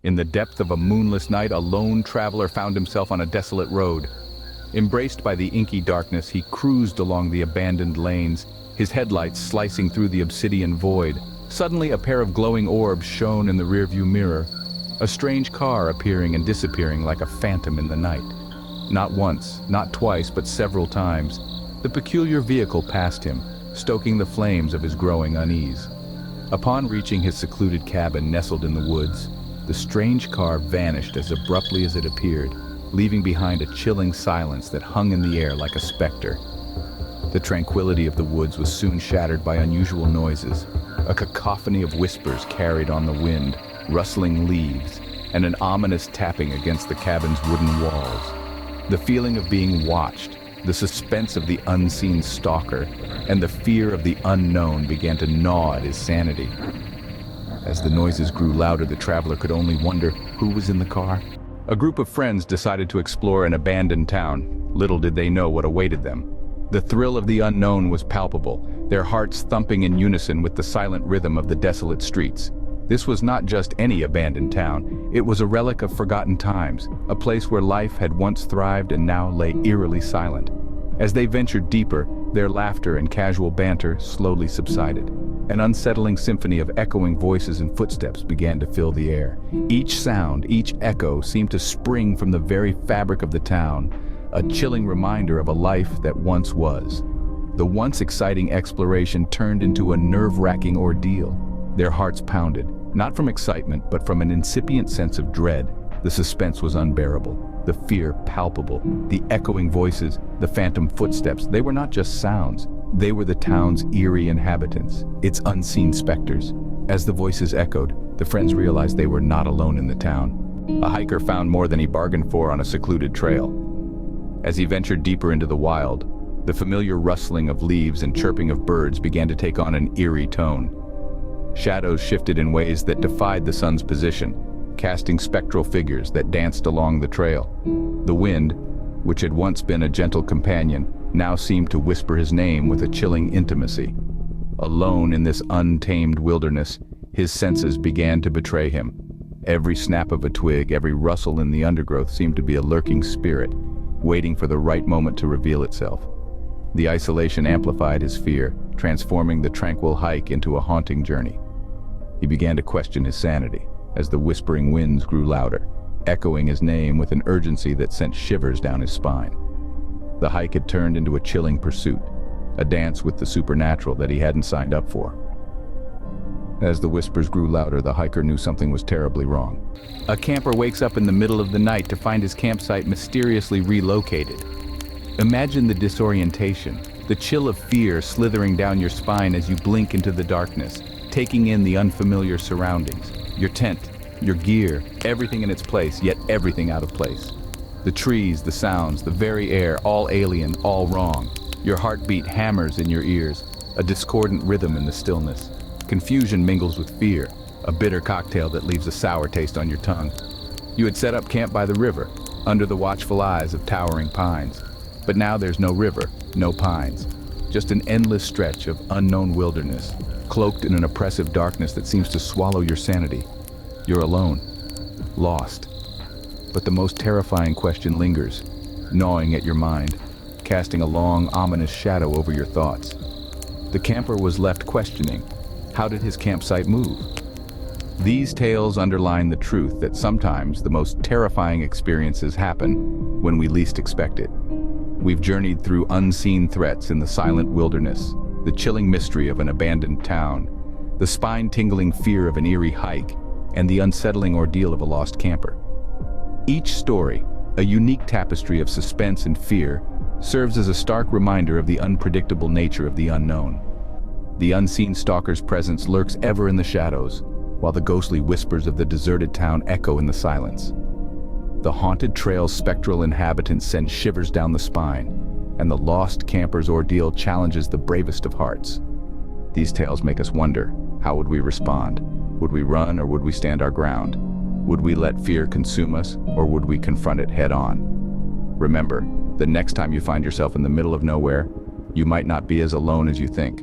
In the depth of a moonless night, a lone traveler found himself on a desolate road. Embraced by the inky darkness, he cruised along the abandoned lanes, his headlights slicing through the obsidian void. Suddenly, a pair of glowing orbs shone in the rearview mirror, a strange car appearing and disappearing like a phantom in the night. Not once, not twice, but several times, the peculiar vehicle passed him, stoking the flames of his growing unease. Upon reaching his secluded cabin nestled in the woods, the strange car vanished as abruptly as it appeared, leaving behind a chilling silence that hung in the air like a specter. The tranquility of the woods was soon shattered by unusual noises, a cacophony of whispers carried on the wind, rustling leaves, and an ominous tapping against the cabin's wooden walls. The feeling of being watched, the suspense of the unseen stalker, and the fear of the unknown began to gnaw at his sanity. As the noises grew louder, the traveler could only wonder who was in the car. A group of friends decided to explore an abandoned town. Little did they know what awaited them. The thrill of the unknown was palpable, their hearts thumping in unison with the silent rhythm of the desolate streets. This was not just any abandoned town, it was a relic of forgotten times, a place where life had once thrived and now lay eerily silent. As they ventured deeper, their laughter and casual banter slowly subsided. An unsettling symphony of echoing voices and footsteps began to fill the air. Each sound, each echo seemed to spring from the very fabric of the town, a chilling reminder of a life that once was. The once exciting exploration turned into a nerve-wracking ordeal. Their hearts pounded, not from excitement, but from an incipient sense of dread. The suspense was unbearable, the fear palpable, the echoing voices, the phantom footsteps. They were not just sounds. They were the town's eerie inhabitants, its unseen specters. As the voices echoed, the friends realized they were not alone in the town. A hiker found more than he bargained for on a secluded trail. As he ventured deeper into the wild, the familiar rustling of leaves and chirping of birds began to take on an eerie tone. Shadows shifted in ways that defied the sun's position, casting spectral figures that danced along the trail. The wind, which had once been a gentle companion, now seemed to whisper his name with a chilling intimacy. Alone in this untamed wilderness, his senses began to betray him. Every snap of a twig, every rustle in the undergrowth seemed to be a lurking spirit, waiting for the right moment to reveal itself. The isolation amplified his fear, transforming the tranquil hike into a haunting journey. He began to question his sanity as the whispering winds grew louder, echoing his name with an urgency that sent shivers down his spine. The hike had turned into a chilling pursuit, a dance with the supernatural that he hadn't signed up for. As the whispers grew louder, the hiker knew something was terribly wrong. A camper wakes up in the middle of the night to find his campsite mysteriously relocated. Imagine the disorientation, the chill of fear slithering down your spine as you blink into the darkness, taking in the unfamiliar surroundings. Your tent, your gear, everything in its place, yet everything out of place. The trees, the sounds, the very air, all alien, all wrong. Your heartbeat hammers in your ears, a discordant rhythm in the stillness. Confusion mingles with fear, a bitter cocktail that leaves a sour taste on your tongue. You had set up camp by the river, under the watchful eyes of towering pines. But now there's no river, no pines. Just an endless stretch of unknown wilderness, cloaked in an oppressive darkness that seems to swallow your sanity. You're alone, lost. But the most terrifying question lingers, gnawing at your mind, casting a long, ominous shadow over your thoughts. The camper was left questioning, how did his campsite move? These tales underline the truth that sometimes the most terrifying experiences happen when we least expect it. We've journeyed through unseen threats in the silent wilderness, the chilling mystery of an abandoned town, the spine-tingling fear of an eerie hike, and the unsettling ordeal of a lost camper. Each story, a unique tapestry of suspense and fear, serves as a stark reminder of the unpredictable nature of the unknown. The unseen stalker's presence lurks ever in the shadows, while the ghostly whispers of the deserted town echo in the silence. The haunted trail's spectral inhabitants send shivers down the spine, and the lost camper's ordeal challenges the bravest of hearts. These tales make us wonder, how would we respond? Would we run or would we stand our ground? Would we let fear consume us, or would we confront it head-on? Remember, the next time you find yourself in the middle of nowhere, you might not be as alone as you think.